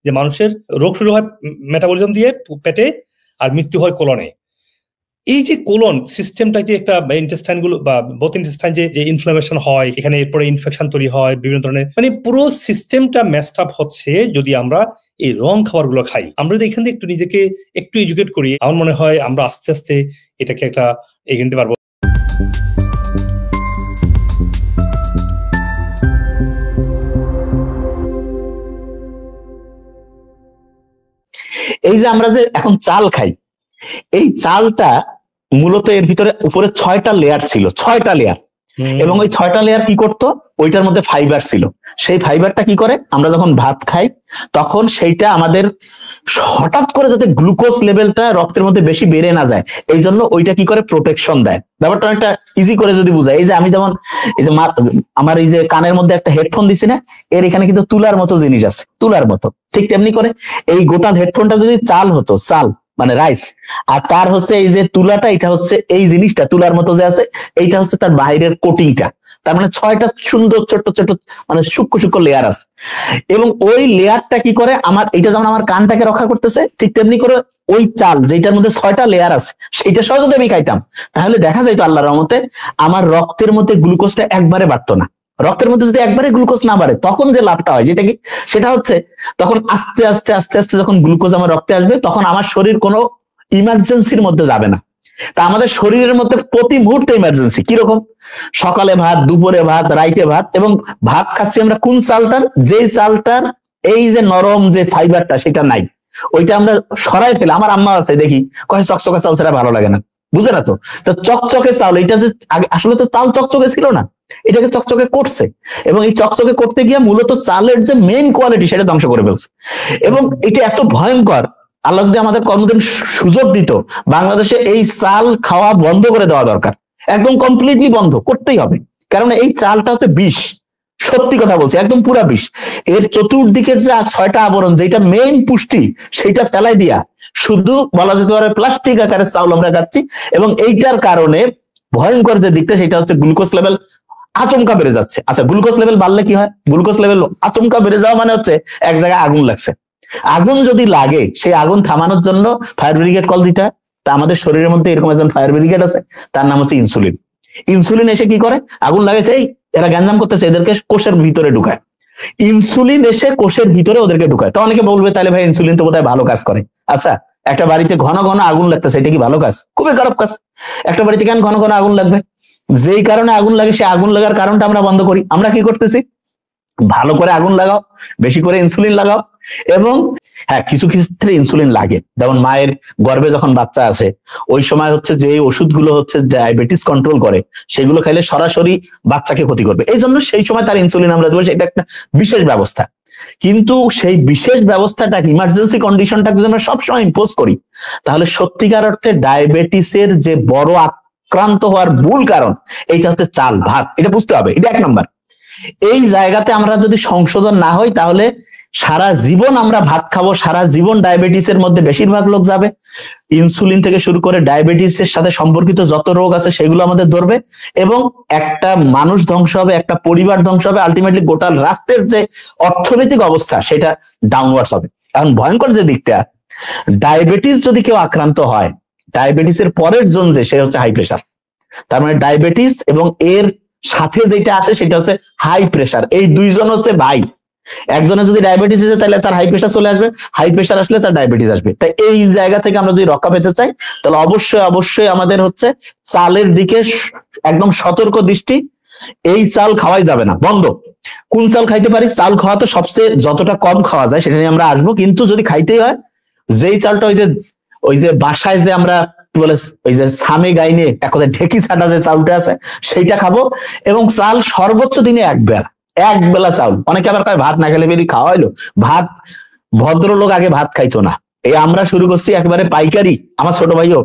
যে মানুষের রোগ শুরু হয় মেটাবলিজম দিয়ে পেটে, আর মৃত্যু হয় কোলনে। এই যে কোলন সিস্টেমটা, যে একটা ইন্টেস্টাইন গুলো বা বোথ ইন্টেস্টাইন যে ইনফ্লামেশন হয়, এখানে এরপরে ইনফেকশন তৈরি হয় বিভিন্ন ধরনের, মানে পুরো সিস্টেমটা মেসড আপ হচ্ছে যদি আমরা এই রং খাবারগুলো খাই। আমরা যদি এখান থেকে একটু নিজেকে একটু এডুকেট করি, আমার মনে হয় আমরা আস্তে আস্তে এটাকে একটা এগিয়ে নিতে পারবো। এই যে আমরা যে এখন চাল খাই, এই চালটা মূলত এর ভিতরে উপরে 6টা লেয়ার ছিল, 6টা লেয়ার, এবং ওই 6টা লেয়ার কি করতো, ওইটার মধ্যে ফাইবার ছিল। সেই ফাইবারটা কি করে, আমরা যখন ভাত খাই তখন সেইটা আমাদের হঠাৎ করে যাতে গ্লুকোজ লেভেলটা রক্তের মধ্যে বেশি বেড়ে না যায়, এই জন্য ওইটা কি করে প্রোটেকশন দেয়। ব্যাপারটা অনেকটা ইজি করে যদি বুঝাই, এই যে আমি যেমন এই যে আমার এই যে কানের মধ্যে একটা হেডফোন দিছি না, এর এখানে কিন্তু তুলার মতো জিনিস আছে, তুলার মতো, ঠিক তেমনি করে এই গোটা হেডফোনটা যদি চাল হতো, চাল মানে রাইস, আর তার হচ্ছে এই যে তুলাটা, এটা হচ্ছে এই জিনিসটা তুলার মতো যে আছে, এইটা হচ্ছে তার বাইরের কোটিংটা। তার মানে 6টা সুন্দর ছোট ছোট মানে সূক্ষ্ম সূক্ষ্ম লেয়ার আছে, এবং ওই লেয়ারটা কি করে আমার এটা যেমন আমার কানটাকে রক্ষা করতেছে, ঠিক তেমনি করে ওই চাল যেটার মধ্যে 6টা লেয়ার আছে সেইটা সহ যদি আমি খাইতাম, তাহলে দেখা যাইতো আল্লাহর রহমতে আমার রক্তের মধ্যে গ্লুকোজটা একবারে বাড়তো না। রক্তের মধ্যে যদি একবারে গ্লুকোজ না বাড়ে, তখন যে লাভটা হয় যেটা কি, সেটা হচ্ছে তখন আস্তে আস্তে আস্তে আস্তে যখন গ্লুকোজ আমার রক্তে আসবে, তখন আমার শরীর কোনো ইমার্জেন্সির মধ্যে যাবে না। তা আমাদের শরীরের মধ্যে প্রতি মুহূর্তে ইমার্জেন্সি। কিরকম, সকালে ভাত, দুপুরে ভাত, রাইতে ভাত, এবং ভাত খাচ্ছি আমরা কোন চালটার, যেই চালটার এই যে নরম যে ফাইবারটা সেটা নাই, ওইটা আমরা সরাই ফেলে। আমার আম্মা আছে দেখি, কয় চকচকে চাল সেটা ভালো লাগে না, বুঝে না তো। তো চকচকে চাল, এটা যে আসলে তো চাল চকচকে ছিল না, এটাকে চকচকে করছে, এবং এই চকচকে করতে গিয়ে মূলত চালের যে মেইন কোয়ালিটি সেটা ধ্বংস করে ফেলছে। এবং এটা এত ভয়ঙ্কর, আল্লাহ যদি আমাদের কর্মদিন সুযোগ দিত, বাংলাদেশে এই চাল খাওয়া বন্ধ করে দেওয়া দরকার, একদম কমপ্লিটলি বন্ধ করতেই হবে। কারণ এই চালটা হচ্ছে বিষ, সত্যি কথা বলছি, একদম পুরা বিষ। এর চতুর্দিকের যে 6টা আবরণ, যেটা মেইন পুষ্টি, সেইটা ফেলাই দিয়া শুধু বলা যেতে পারে প্লাস্টিক আকারের চাউল আমরা খাচ্ছি। এবং এইটার কারণে ভয়ঙ্কর যে দিকটা, সেটা হচ্ছে গ্লুকোজ লেভেল আচমকা বেড়ে যাচ্ছে। আচ্ছা, গ্লুকোজ লেভেল বাড়লে কি হয়? গ্লুকোজ লেভেল আচমকা বেড়ে যাওয়া মানে হচ্ছে এক জায়গায় আগুন লাগছে। আগুন যদি লাগে, সেই আগুন থামানোর জন্য ফায়ার ব্রিগেড কল দিতে হয়। তা আমাদের শরীরের মধ্যে এরকম একজন ফায়ার ব্রিগেড আছে, তার নাম হচ্ছে ইনসুলিন। ইনসুলিন এসে কি করে, আগুন লাগাইছে, এই এরা গ্যাঞ্জাম করতেছে, এদেরকে কোষের ভিতরে ঢুকায়। ইনসুলিন এসে কোষের ভিতরে ওদেরকে ঢুকায়। তো অনেকে বলবে, তাহলে ভাই ইনসুলিন তো বোধহয় ভালো কাজ করে। আচ্ছা, একটা বাড়িতে ঘন ঘন আগুন লাগতেছে, এটা কি ভালো কাজ? খুবই খারাপ কাজ। একটা বাড়িতে কেন ঘন ঘন আগুন লাগবে? যেই কারণে আগুন লাগে, সেই আগুন লাগার কারণটা আমরা বন্ধ করি। আমরা কি করতেছি, ভালো করে আগুন লাগাও, বেশি করে ইনসুলিন লাগাও। এবং হ্যাঁ, কিছু ক্ষেত্রে ইনসুলিন লাগে, যেমন মায়ের গর্ভে যখন বাচ্চা আসে, ওই সময় হচ্ছে যে ওষুধগুলো হচ্ছে ডায়াবেটিস কন্ট্রোল করে, সেগুলো খাইলে সরাসরি বাচ্চাকে ক্ষতি করবে, এই জন্য সেই সময় তার ইনসুলিন আমরা দেবো। এটা একটা বিশেষ ব্যবস্থা। কিন্তু সেই বিশেষ ব্যবস্থাটাকে, ইমার্জেন্সি কন্ডিশনটাকে যদি আমরা সবসময় ইম্পোজ করি, তাহলে সত্যিকার অর্থে ডায়াবেটিসের যে বড় আক্রান্ত হওয়ার মূল কারণ, এইটা হচ্ছে চাল, ভাত। এটা বুঝতে হবে, এটা 1 নম্বর। এই জায়গাতে আমরা যদি সংশোধন না হই, তাহলে সারা জীবন আমরা ভাত খাবো, সারা জীবন ডায়াবেটিসের মধ্যে বেশিরভাগ লোক যাবে। ইনসুলিন থেকে শুরু করে ডায়াবেটিসের সাথে সম্পর্কিত যত রোগ আছে সেগুলো আমাদের ধরবে, এবং একটা মানুষ ধ্বংস হবে, একটা পরিবার ধ্বংস হবে, আলটিমেটলি গোটা রাষ্ট্রের যে অর্থনৈতিক অবস্থা সেটা ডাউনওয়ার্ডস হবে। এখন ভয়ঙ্কর যে দিকটা, ডায়াবেটিস যদি কেউ আক্রান্ত হয়, ডায়াবেটিসের পরের জোন যে, সে হচ্ছে হাই প্রেশার। তার মানে ডায়াবেটিস এবং এর সাথে যেটা আসে সেটা হচ্ছে হাই প্রেশার। এই দুইজন হচ্ছে ভাই। একজনের যদি ডায়াবেটিস আছে, তাহলে তার হাই প্রেশার চলে আসবে, হাই প্রেশার আসলে তার ডায়াবেটিস আসবে। তাই এই জায়গা থেকে আমরা যদি রক্ষা পেতে চাই, তাহলে অবশ্যই অবশ্যই আমাদের হচ্ছে চালের দিকে একদম সতর্ক দৃষ্টি। এই চাল খাওয়াই যাবে না, বন্ধ। কোন চাল খাইতে পারি? চাল খাওয়া তো সবচেয়ে যতটা কম খাওয়া যায় সেটা নিয়ে আমরা আসবো, কিন্তু যদি খাইতেই হয়, যেই চালটা ওই যে বাসায় যে আমরা বলে ওই যে সামে গাইনে এক কথায় ঢেকি ছাটা যে চাউলটা আছে, সেইটা খাবো। এবং চাল সর্বোচ্চ দিনে এক বেলা চাউল। অনেকে আবার কয় ভাত না খেলে বেরি খাওয়া হইলো। ভাত, ভদ্রলোক আগে ভাত খাইতো না, এই আমরা শুরু করছি একেবারে পাইকারি। আমার ছোট ভাইও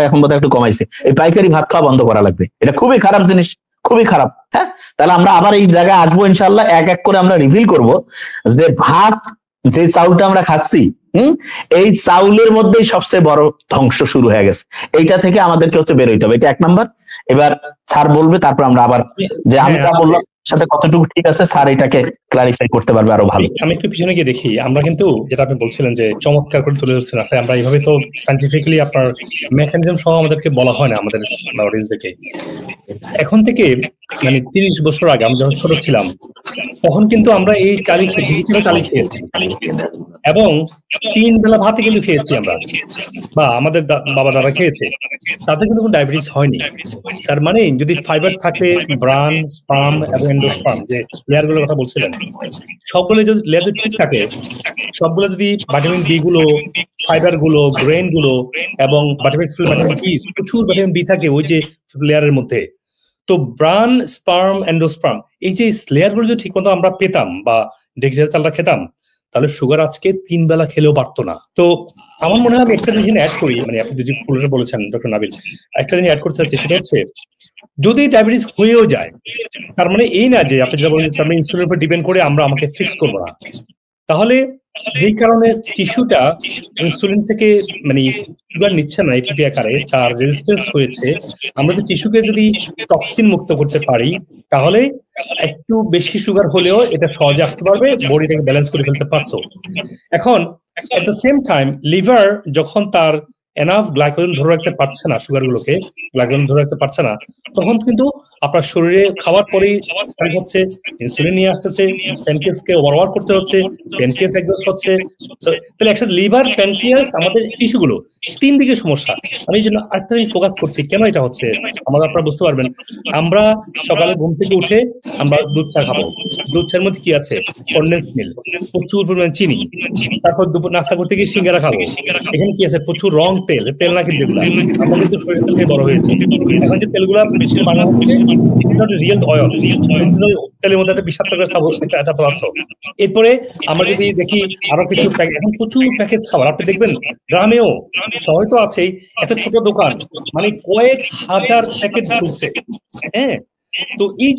এখন বোধহয় একটু কমাইছে। এই পাইকারি ভাত খাওয়া বন্ধ করা লাগবে, এটা খুবই খারাপ জিনিস, খুবই খারাপ। হ্যাঁ, তাহলে আমরা আবার এই জায়গায় আসবো ইনশাল্লাহ, এক এক করে আমরা রিভিল করব যে ভাত যে চাউলটা আমরা খাচ্ছি, এই চাউলের মধ্যেই সবচেয়ে বড় ধ্বংস শুরু হয়ে গেছে। এইটা থেকে আমাদেরকে হচ্ছে বের হইতে হবে, এটা 1 নম্বর। এবার স্যার বলবে, তারপর আমরা আবার যে আমি বললাম সাথে কতটুকু ঠিক আছে স্যার এটাকে ক্লারিফাই করতে পারবে আরো ভালো। আমি একটু পিছনে গিয়ে দেখি, আমরা কিন্তু যেটা আপনি বলছিলেন যে চমৎকার করে তুলে ধরছেন আপনি, আমরা এইভাবে তো সাইন্টিফিক্যালি আপনার মেকানিজম সহ আমাদেরকে বলা হয় না আমাদের অডিয়েন্সদেরকে। এখন থেকে মানে 30 বছর আগে আমরা যখন ছোট ছিলাম তখন কিন্তু আমরা এই ডিজিটাল চালি খেয়েছি এবং 3 বেলা ভাতে কিন্তু খেয়েছি আমরা, বা আমাদের বাবা দাদা খেয়েছে, তাতে কিন্তু কোনো ডায়াবেটিস হয়নি। তার মানে যদি ফাইবার থাকে, ব্রান, স্পার্ম এবং এন্ডোস্পার্ম যে লেয়ার গুলোর কথা বলছিলেন, সবগুলো যদি লেয়ার যদি ঠিক থাকে, সবগুলো যদি ভিটামিন বি গুলো, ফাইবার গুলো, গ্রেন গুলো এবং ভিটামিন বি, প্রচুর ভিটামিন বি থাকে ওই যে লেয়ারের মধ্যে, তো ব্রান, স্পার্ম, এন্ডোস্পার্ম এই যে লেয়ার গুলো যদি ঠিক মতো আমরা পেতাম বা ডিজিটাল চালটা খেতাম, তাহলে সুগার আজকে 3 বেলা খেলেও পারতো না। তো আমার মনে হয় আমি একটা জিনিস অ্যাড করি, মানে আপনি যদি ফুলটা বলেছেন ডক্টর নাবিল, একটা জিনিস অ্যাড করতে চাচ্ছি, সেটা হচ্ছে যদি ডায়াবেটিস হয়েও যায়, তার মানে এই না যে আপনি যেটা বলেন আমি ইনসুলিনের উপর ডিপেন্ড করে আমাকে ফিক্স করবো না। তাহলে যেই কারণে টিস্যুটা ইনসুলিন থেকে মানে সুগার নিচ্ছে না এটিপি আকারে, তার রেজিস্ট্যান্স হয়েছে, আমরা যদি টিস্যুকে যদি টক্সিন মুক্ত করতে পারি, তাহলে একটু বেশি সুগার হলেও এটা সহজে আসতে পারবে, বডিটাকে ব্যালেন্স করে ফেলতে পারতো। এখন at the same time liver যখন তার এনাফ গ্লাইকোজেন ধরে রাখতে পারছে না, সুগার গুলোকে গ্লাইকোজেন ধরে রাখতে পারছে না, তখন কিন্তু আপনার শরীরে খাওয়ার পরেই হচ্ছে ইনসুলিন নিয়ে আসতেছে, প্যানক্রিয়াসকে ওভারওয়ার্ক করতে হচ্ছে, প্যানক্রিয়াস এক্সস্ট হচ্ছে। তাহলে একটা লিভার, প্যানক্রিয়াস, আমাদের টিস্যুগুলো 3 দিকে সমস্যা। আমি এই জন্য আরেকটা জিনিস ফোকাস করছি, কেন এটা হচ্ছে আমরা আপনারা বুঝতে পারবেন। আমরা সকালে ঘুম থেকে উঠে আমরা দুধ চা খাবো, দুধ চার মধ্যে কি আছে? কনডেন্স মিল্ক, প্রচুর পরিমাণ চিনি। তারপর দুপুর নাস্তা করতে গিয়ে সিঙ্গারা খাবো, এখানে কি আছে? প্রচুর রং তেল, তেল না কিন্তু এগুলা, আমরা কিন্তু শরীর থেকে বড় হয়েছে। এখন যে তেলগুলা বেশি বানানো হচ্ছে রিয়েল অয়েল, তেলের মধ্যে একটা বিষাক্ত একটা পদার্থ। এরপরে আমরা যদি দেখি আরো কিছু, এখন প্রচুর প্যাকেজ খাবার আপনি দেখবেন, গ্রামেও শহরে তো আছেই, একটা ছোট দোকান মানে কয়েক হাজার প্যাকেট খুলছে। হ্যাঁ, তো এই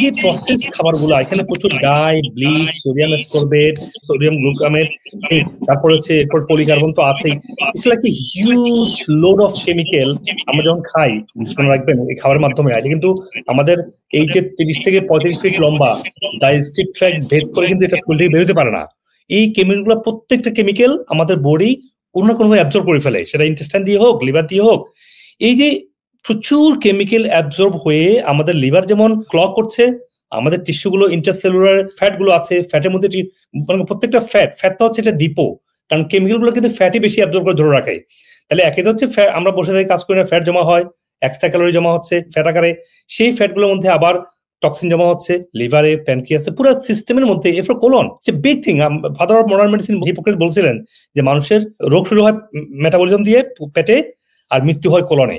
যে প্রসেস খাবারগুলো, এখানে প্রচুর die, bleach, sodium ascorbate, sodium গ্লুকামেট, তারপর হচ্ছে এরপর পলিকার্বন তো আছেই। It's like a huge load of chemical. আমরা যখন খাই, মনে রাখবেন এই খাবারের মাধ্যমে এটা কিন্তু আমাদের এই যে 30 থেকে 35 ফিট লম্বা ডাইজেস্টিভ ট্র্যাক্ট ভেদ করে কিন্তু এটা ফুল থেকে বেরোতে পারে না। এই কেমিক্যালগুলো, প্রত্যেকটা কেমিক্যাল আমাদের বডি কোনো না কোনোভাবে অ্যাবজর্ব করে ফেলে, সেটা ইন্টেস্টাইন দিয়ে হোক, লিভার দিয়ে হোক। এই যে প্রচুর কেমিক্যাল অ্যাবজর্ব হয়ে আমাদের লিভার যেমন ক্লগ করছে, আমাদের টিস্যুগুলো, ইন্টারসেলুলার ফ্যাট গুলো আছে, ফ্যাটের মধ্যে প্রত্যেকটা ফ্যাটটা হচ্ছে একটা ডিপো, কারণ কেমিক্যাল গুলো কিন্তু ফ্যাটই বেশি অ্যাবজর্ব করে ধরে রাখে। তাহলে একে হচ্ছে আমরা বসে থেকে কাজ করি না, ফ্যাট জমা হয়, এক্সট্রা ক্যালোরি জমা হচ্ছে ফ্যাট আকারে, সেই ফ্যাট গুলোর মধ্যে আবার টক্সিন জমা হচ্ছে লিভারে, প্যানক্রিয়াসে, পুরো সিস্টেমের মধ্যে। এরপর colon big thing. Father of modern medicine hypocrite বলছিলেন যে মানুষের রোগ শুরু হয় মেটাবলিজম দিয়ে পেটে, আর মৃত্যু হয় কোলনে।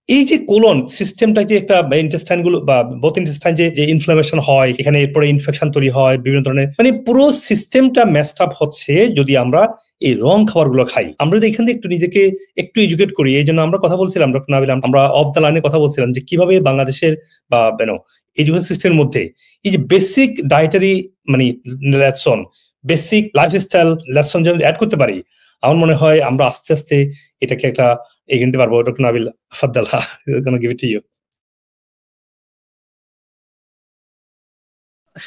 এই যে কোলন সিস্টেমটা, যে একটা ইন্টেস্টাইন গুলো বা বোথ ইন্টেস্টাইন যে ইনফ্লামেশন হয়, এখানে এরপরে ইনফেকশন তৈরি হয়, বিভিন্ন ধরনের মানে পুরো সিস্টেমটা মেসড আপ হচ্ছে যদি আমরা এই রং খাবার গুলো খাই। আমরা যদি এখান থেকে একটু নিজেকে একটু এডুকেট করি, এই জন্য আমরা কথা বলছিলাম ডক্টর নাবিল, আমরা অফ দ্য লাইনে কথা বলছিলাম যে কিভাবে বাংলাদেশের বা এডুকেশন সিস্টেমের মধ্যে এই যে বেসিক ডায়েটারি মানে লেসন, বেসিক লাইফস্টাইল লেসন যদি অ্যাড করতে পারি, আমার মনে হয় আমরা আস্তে আস্তে এটাকে একটা এগিয়ে নিতে পারবো। Doctor Nabil, Faddal, gonna give it to you.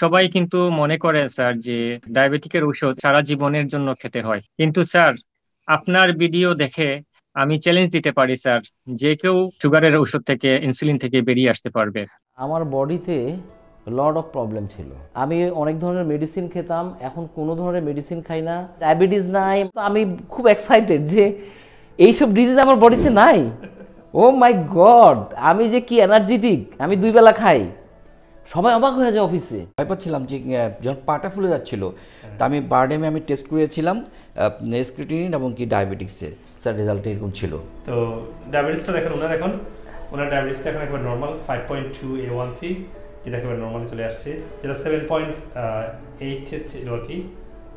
সবাই কিন্তু মনে করে স্যার যে ডায়াবেটিকের ঔষধ সারা জীবনের জন্য খেতে হয়, কিন্তু স্যার আপনার ভিডিও দেখে আমি চ্যালেঞ্জ দিতে পারি স্যার, যে কেউ সুগারের ঔষধ থেকে, ইনসুলিন থেকে বেরিয়ে আসতে পারবে। আমার বডিতে লট অফ প্রবলেম ছিল, আমি অনেক ধরনের মেডিসিন খেতাম, এখন কোনো ধরনের মেডিসিন খাই না, ডায়াবেটিস নাই। আমি খুব এক্সাইটেড যে এইসব ডিজিজ আমার বডিতে নাই। ও মাই গড, আমি যে কি এনার্জেটিক, আমি 2 বেলা খাই, সবাই অবাক হয়ে যায় অফিসে। ভয় পাচ্ছিলাম যে যখন পাটা ফুলে যাচ্ছিল, তা আমি বারডেমে আমি টেস্ট করেছিলাম স্ক্রিটিনিন এবং কি ডায়াবেটিক্সের, স্যার রেজাল্ট এরকম ছিল। তো ডায়াবেটিসটা দেখেন, ওনার ডায়াবেটিসটা এখন একবার নর্মাল 5.2 A1C, যেটা একেবারে নর্মালি চলে আসছে, যেটা 7.8 ছিল আর কি।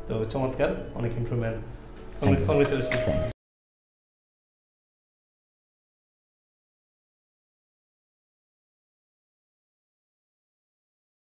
তো চমৎকার, অনেক ইমপ্রুভমেন্ট। কংগ্রেচুলেশন।